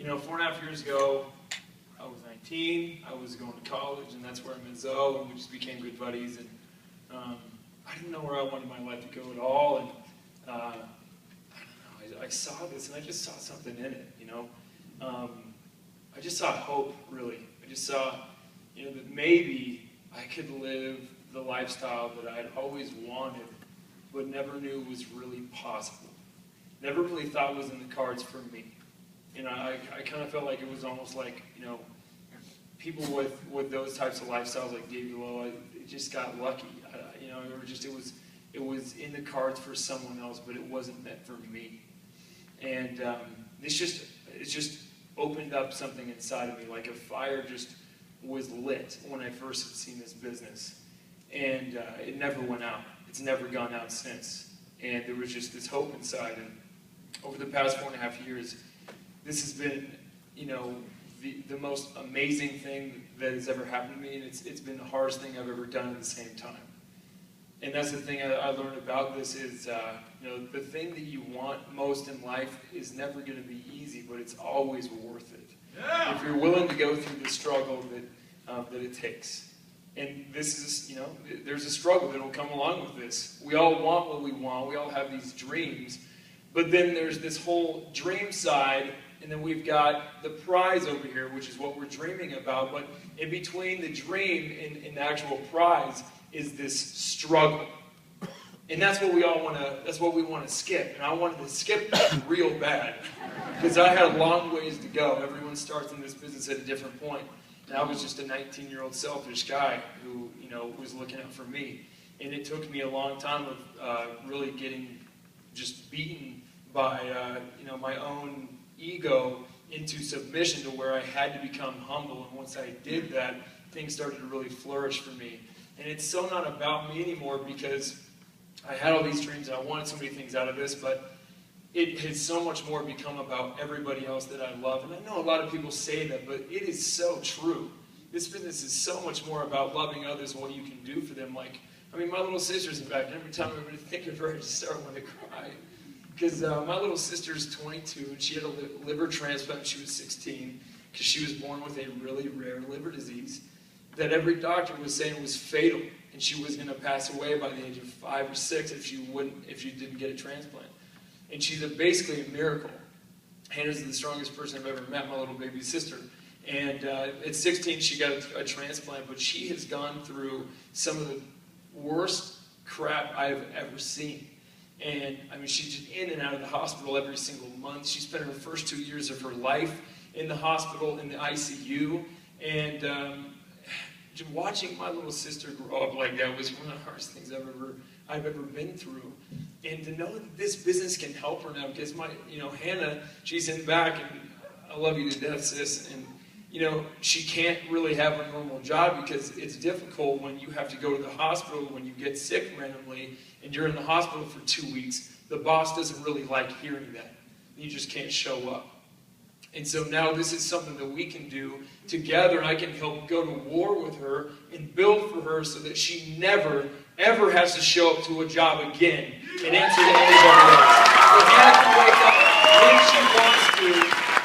4.5 years ago, I was 19, I was going to college, and that's where I met Zoe, and we just became good buddies, and I didn't know where I wanted my life to go at all, and I don't know, I saw this, and I just saw something in it, I just saw hope, really. I just saw, that maybe I could live the lifestyle that I'd always wanted, but never knew was really possible. Never really thought was in the cards for me. I kind of felt like it was almost like, people with those types of lifestyles like David Lowe, it just got lucky. It was in the cards for someone else, but it wasn't meant for me. And it's just opened up something inside of me, like a fire just was lit when I first had seen this business. And it never went out. It's never gone out since. And there was just this hope inside. And over the past 4.5 years, this has been, the most amazing thing that has ever happened to me, and it's been the hardest thing I've ever done at the same time. And that's the thing I learned about this is, the thing that you want most in life is never going to be easy, but it's always worth it. Yeah. If you're willing to go through the struggle that it takes. And this is, there's a struggle that will come along with this. We all want what we want. We all have these dreams. But then there's this whole dream side, and then we've got the prize over here, which is what we're dreaming about. But in between the dream and the actual prize is this struggle. And that's what we want to skip. And I wanted to skip that real bad. Because I had a long ways to go. Everyone starts in this business at a different point. And I was just a 19-year-old selfish guy who, was looking out for me. And it took me a long time of really getting just beaten by, my own ego into submission to where I had to become humble. And once I did that, things started to really flourish for me. And it's so not about me anymore because I had all these dreams and I wanted so many things out of this, but it has so much more become about everybody else that I love. And I know a lot of people say that, but it is so true. This business is so much more about loving others and what you can do for them. My little sister's in fact, every time I think of her, I just start wanting to cry. Because my little sister's 22, and she had a liver transplant when she was 16, because she was born with a really rare liver disease that every doctor was saying was fatal, and she was going to pass away by the age of 5 or 6 if she didn't get a transplant. And she's basically a miracle. Hannah's the strongest person I've ever met, my little baby sister. And at 16, she got a transplant, but she has gone through some of the worst crap I've ever seen. And she's just in and out of the hospital every single month. She spent her first 2 years of her life in the hospital, in the ICU. And watching my little sister grow up like that was one of the hardest things I've ever been through. And to know that this business can help her now, because Hannah, she's in back, and I love you to death, sis. And she can't really have a normal job because it's difficult when you have to go to the hospital when you get sick randomly and you're in the hospital for 2 weeks. The boss doesn't really like hearing that. You just can't show up. And so now this is something that we can do together, and I can help go to war with her and build for her so that she never, ever has to show up to a job again and answer to anybody else. But Hannah can wake up when she wants to,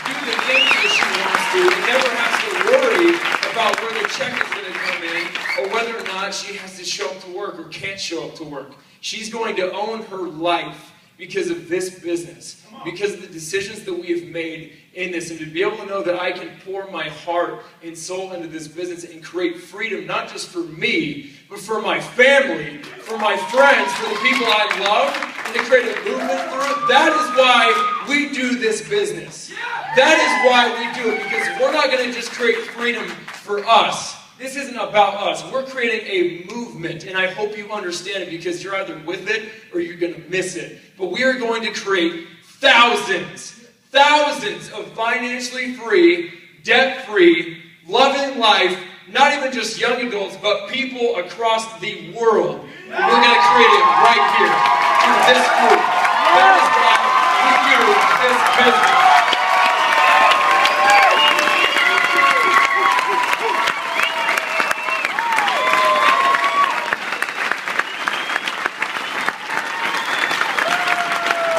do the things that she wants to, and never has to worry about where the check is going to come in or whether or not she has to show up to work or can't show up to work. She's going to own her life because of this business, because of the decisions that we have made in this, and to be able to know that I can pour my heart and soul into this business and create freedom, not just for me, but for my family, for my friends, for the people I love, and to create a movement through it. That is why we do this business. That is why we do it, because we're not going to just create freedom for us. This isn't about us. We're creating a movement, and I hope you understand it, because you're either with it or you're going to miss it. But we are going to create thousands of financially free, debt-free, loving life, not even just young adults, but people across the world. And we're going to create it right here through this group. That is why we do this business.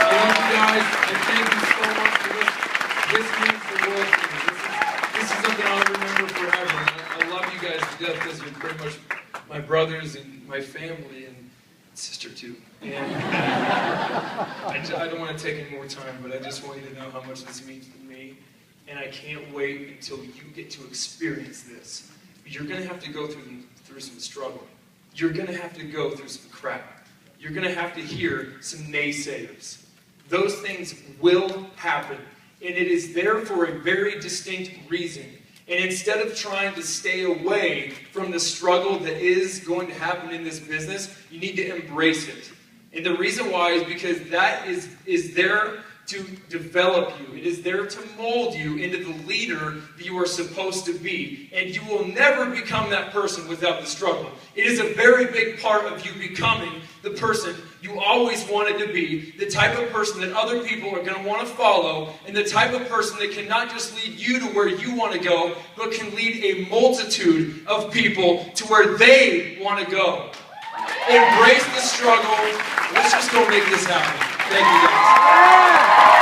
I love you guys, and thank you so much for this means the world to death because you're pretty much my brothers and my family and sister too. And I don't want to take any more time, but I just want you to know how much this means to me. And I can't wait until you get to experience this. You're going to have to go through some struggle. You're going to have to go through some crap. You're going to have to hear some naysayers. Those things will happen. And it is there for a very distinct reason. And instead of trying to stay away from the struggle that is going to happen in this business, you need to embrace it. And the reason why is because that is there to develop you. It is there to mold you into the leader that you are supposed to be. And you will never become that person without the struggle. It is a very big part of you becoming the person you always wanted to be, the type of person that other people are going to want to follow, and the type of person that can not just lead you to where you want to go, but can lead a multitude of people to where they want to go. Embrace the struggle. Let's just go make this happen. Thank you guys.